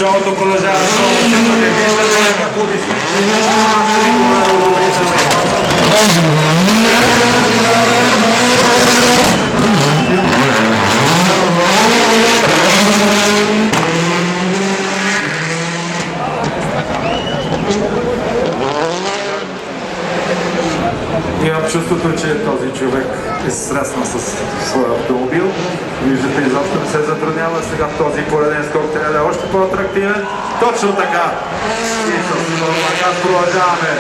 Шоуто продължава с момичето, не виждате аплодисменти. Имам чувството, че този човек е среснал с своя автомобил. Виждате, изобщо не се затруднява. Сега този пореден скок трябва да е още по-атрактивен. Точно така! И с това продължаваме.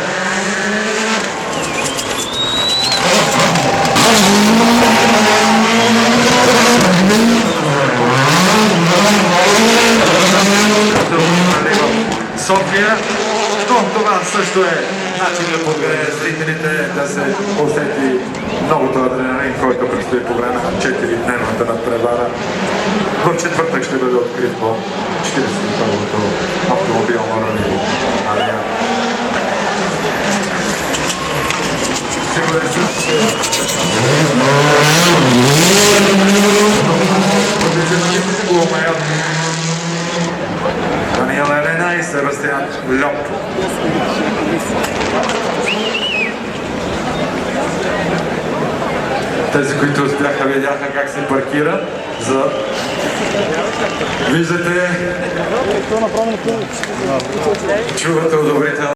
София, но това също е начин да подгрее зрителите, да се усети многото адреналин, който предстои по време на 4-дневната надпревара. В четвъртък ще бъде открит по 41-то автомобилно рали арена. Сигурен съм, че го умеят Даниел Елена и Себастиан Льоп. Тези, които успяха, видяха как се паркира. Виждате, чувате одобрително.